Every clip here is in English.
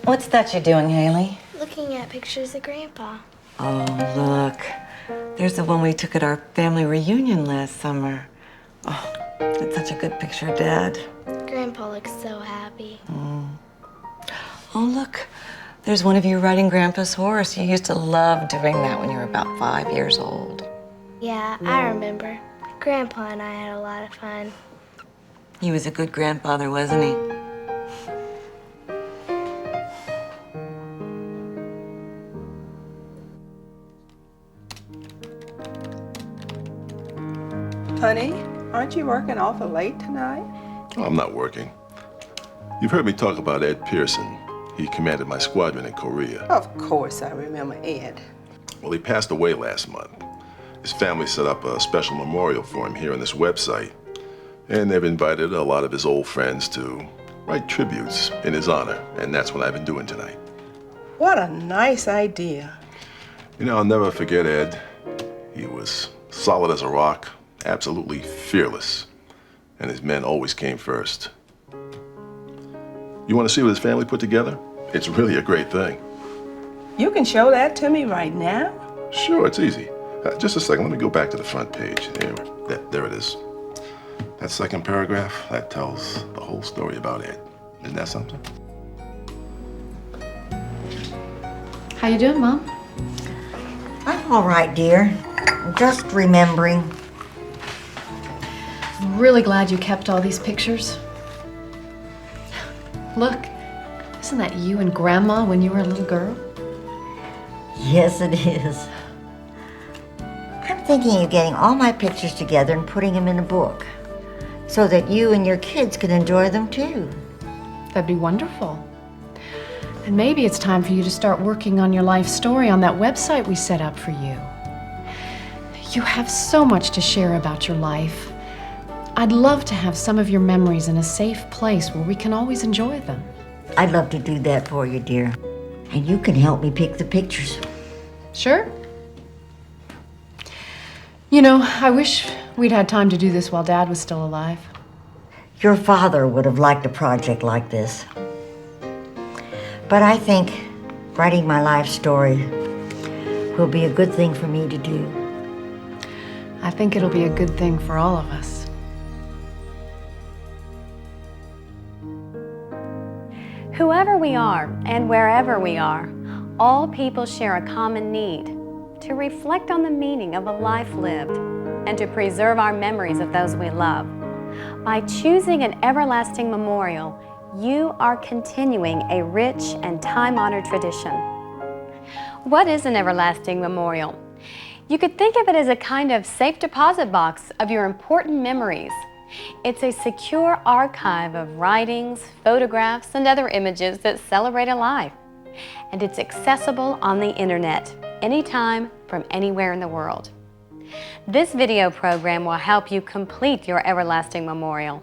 What's that you're doing, Haley? Looking at pictures of Grandpa. Oh, look. There's the one we took at our family reunion last summer. Oh, that's such a good picture of Dad. Grandpa looks so happy. Oh, look. There's one of you riding Grandpa's horse. You used to love doing that when you were about 5 years old. Yeah, I remember. Grandpa and I had a lot of fun. He was a good grandfather, wasn't he? Honey, aren't you working awful late tonight? Oh, I'm not working. You've heard me talk about Ed Pearson. He commanded my squadron in Korea. Of course I remember Ed. Well, he passed away last month. His family set up a special memorial for him here on this website. And they've invited a lot of his old friends to write tributes in his honor. And that's what I've been doing tonight. What a nice idea. You know, I'll never forget Ed. He was solid as a rock, absolutely fearless. And his men always came first. You want to see what his family put together? It's really a great thing. You can show that to me right now? Sure, it's easy. Just a second, let me go back to the front page. There it is. That second paragraph, that tells the whole story about Ed. Isn't that something? How you doing, Mom? I'm all right, dear. Just remembering. I'm really glad you kept all these pictures. Look, isn't that you and Grandma when you were a little girl? Yes, it is. I'm thinking of getting all my pictures together and putting them in a book so that you and your kids can enjoy them too. That'd be wonderful. And maybe it's time for you to start working on your life story on that website we set up for you. You have so much to share about your life. I'd love to have some of your memories in a safe place where we can always enjoy them. I'd love to do that for you, dear. And you can help me pick the pictures. Sure. You know, I wish we'd had time to do this while Dad was still alive. Your father would have liked a project like this. But I think writing my life story will be a good thing for me to do. I think it'll be a good thing for all of us. Whoever we are and wherever we are, all people share a common need to reflect on the meaning of a life lived and to preserve our memories of those we love. By choosing an everlasting memorial, you are continuing a rich and time-honored tradition. What is an everlasting memorial? You could think of it as a kind of safe deposit box of your important memories. It's a secure archive of writings, photographs, and other images that celebrate a life. And it's accessible on the internet, anytime, from anywhere in the world. This video program will help you complete your everlasting memorial.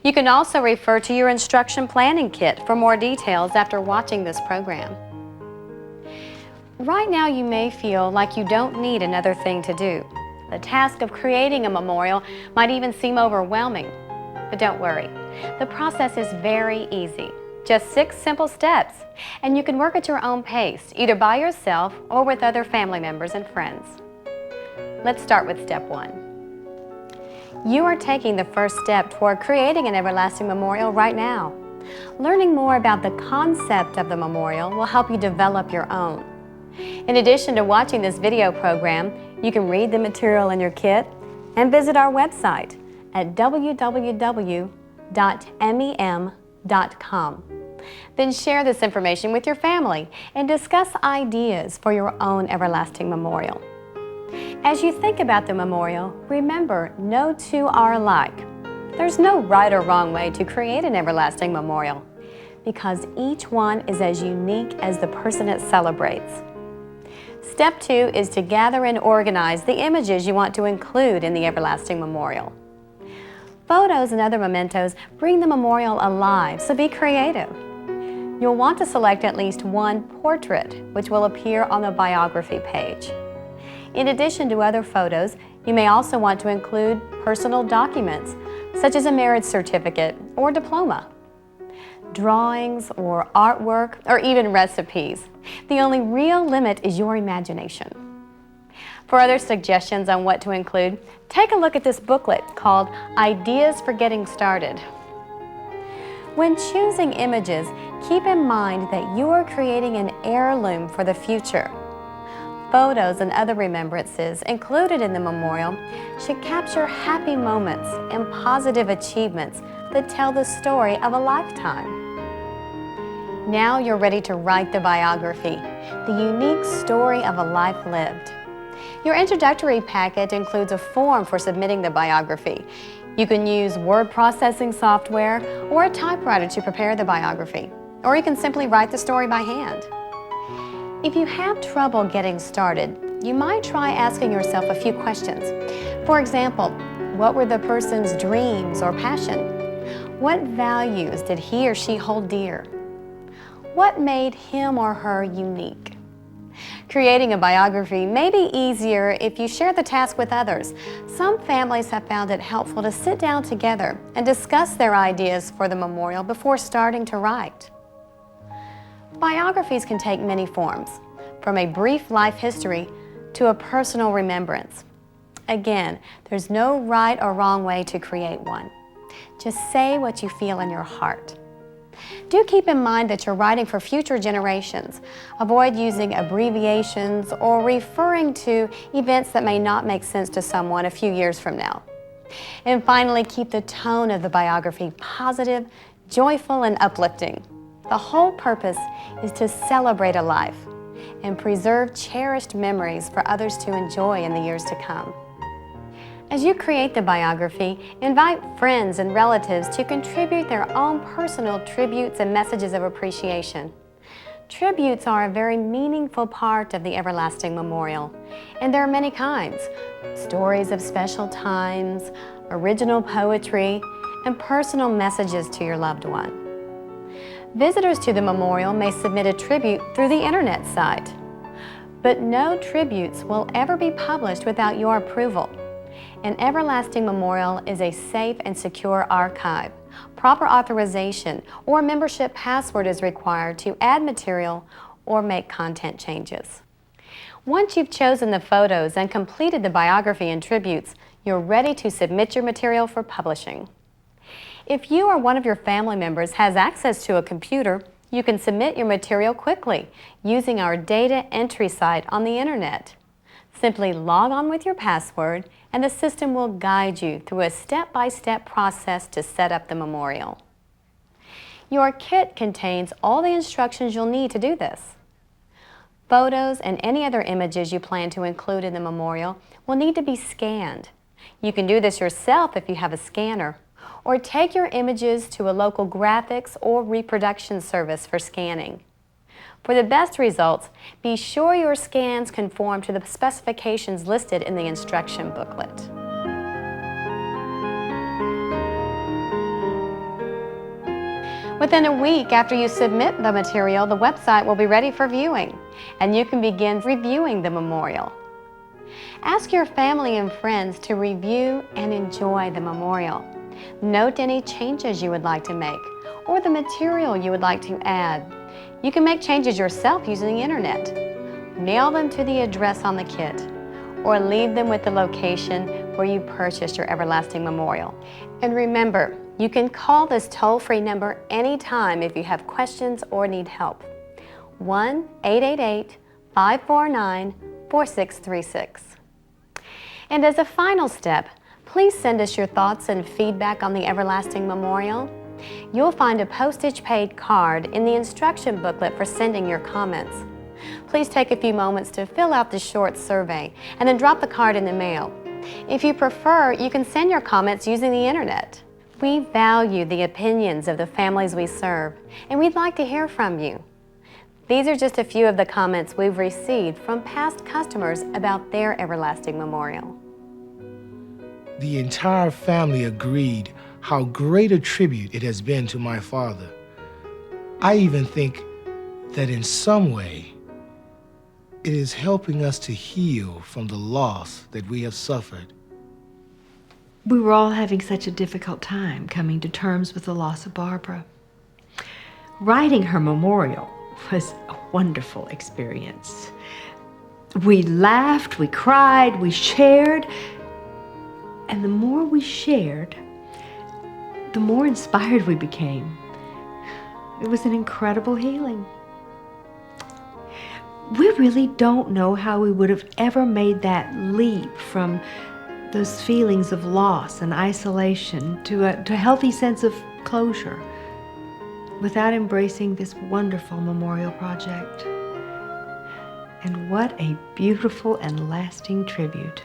You can also refer to your instruction planning kit for more details after watching this program. Right now you may feel like you don't need another thing to do. The task of creating a memorial might even seem overwhelming. But don't worry, the process is very easy. Just 6 simple steps, and you can work at your own pace, either by yourself or with other family members and friends. Let's start with step 1. You are taking the first step toward creating an everlasting memorial right now. Learning more about the concept of the memorial will help you develop your own. In addition to watching this video program, you can read the material in your kit and visit our website at www.mem.com. Then share this information with your family and discuss ideas for your own everlasting memorial. As you think about the memorial, remember, no two are alike. There's no right or wrong way to create an everlasting memorial, because each one is as unique as the person it celebrates. Step 2 is to gather and organize the images you want to include in the everlasting memorial. Photos and other mementos bring the memorial alive, so be creative. You'll want to select at least one portrait, which will appear on the biography page. In addition to other photos, you may also want to include personal documents, such as a marriage certificate or diploma, drawings or artwork, or even recipes. The only real limit is your imagination. For other suggestions on what to include, take a look at this booklet called Ideas for Getting Started. When choosing images, keep in mind that you are creating an heirloom for the future. Photos and other remembrances included in the memorial should capture happy moments and positive achievements that tell the story of a lifetime. Now you're ready to write the biography, the unique story of a life lived. Your introductory packet includes a form for submitting the biography. You can use word processing software or a typewriter to prepare the biography, or you can simply write the story by hand. If you have trouble getting started, you might try asking yourself a few questions. For example, what were the person's dreams or passion? What values did he or she hold dear? What made him or her unique? Creating a biography may be easier if you share the task with others. Some families have found it helpful to sit down together and discuss their ideas for the memorial before starting to write. Biographies can take many forms, from a brief life history to a personal remembrance. Again, there's no right or wrong way to create one. Just say what you feel in your heart. Do keep in mind that you're writing for future generations. Avoid using abbreviations or referring to events that may not make sense to someone a few years from now. And finally, keep the tone of the biography positive, joyful, and uplifting. The whole purpose is to celebrate a life and preserve cherished memories for others to enjoy in the years to come. As you create the biography, invite friends and relatives to contribute their own personal tributes and messages of appreciation. Tributes are a very meaningful part of the everlasting memorial, and there are many kinds: stories of special times, original poetry, and personal messages to your loved one. Visitors to the memorial may submit a tribute through the internet site, but no tributes will ever be published without your approval. An everlasting memorial is a safe and secure archive. Proper authorization or membership password is required to add material or make content changes. Once you've chosen the photos and completed the biography and tributes, you're ready to submit your material for publishing. If you or one of your family members has access to a computer, you can submit your material quickly using our data entry site on the internet. Simply log on with your password and the system will guide you through a step-by-step process to set up the memorial. Your kit contains all the instructions you'll need to do this. Photos and any other images you plan to include in the memorial will need to be scanned. You can do this yourself if you have a scanner, or take your images to a local graphics or reproduction service for scanning. For the best results, be sure your scans conform to the specifications listed in the instruction booklet. Within a week after you submit the material, the website will be ready for viewing, and you can begin reviewing the memorial. Ask your family and friends to review and enjoy the memorial. Note any changes you would like to make or the material you would like to add. You can make changes yourself using the internet. Mail them to the address on the kit or leave them with the location where you purchased your everlasting memorial. And remember, you can call this toll-free number anytime if you have questions or need help. 1-888-549-4636. And as a final step, please send us your thoughts and feedback on the everlasting memorial. You'll find a postage-paid card in the instruction booklet for sending your comments. Please take a few moments to fill out the short survey and then drop the card in the mail. If you prefer, you can send your comments using the internet. We value the opinions of the families we serve, and we'd like to hear from you. These are just a few of the comments we've received from past customers about their everlasting memorial. The entire family agreed how great a tribute it has been to my father. I even think that in some way, it is helping us to heal from the loss that we have suffered. We were all having such a difficult time coming to terms with the loss of Barbara. Writing her memorial was a wonderful experience. We laughed, we cried, we shared, and the more we shared, the more inspired we became. It was an incredible healing. We really don't know how we would have ever made that leap from those feelings of loss and isolation to a healthy sense of closure without embracing this wonderful memorial project. And what a beautiful and lasting tribute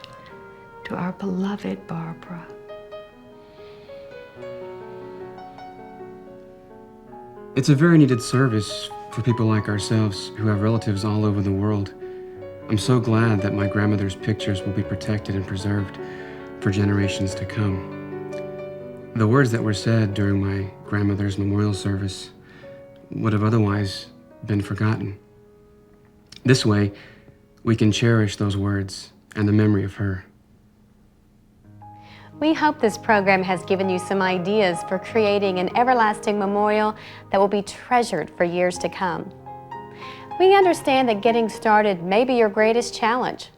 to our beloved Barbara. It's a very needed service for people like ourselves who have relatives all over the world. I'm so glad that my grandmother's pictures will be protected and preserved for generations to come. The words that were said during my grandmother's memorial service would have otherwise been forgotten. This way, we can cherish those words and the memory of her. We hope this program has given you some ideas for creating an everlasting memorial that will be treasured for years to come. We understand that getting started may be your greatest challenge.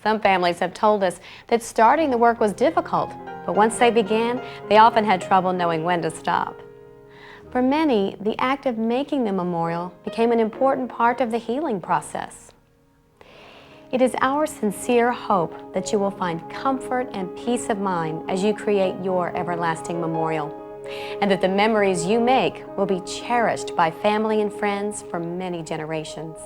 Some families have told us that starting the work was difficult, but once they began, they often had trouble knowing when to stop. For many, the act of making the memorial became an important part of the healing process. It is our sincere hope that you will find comfort and peace of mind as you create your everlasting memorial, and that the memories you make will be cherished by family and friends for many generations.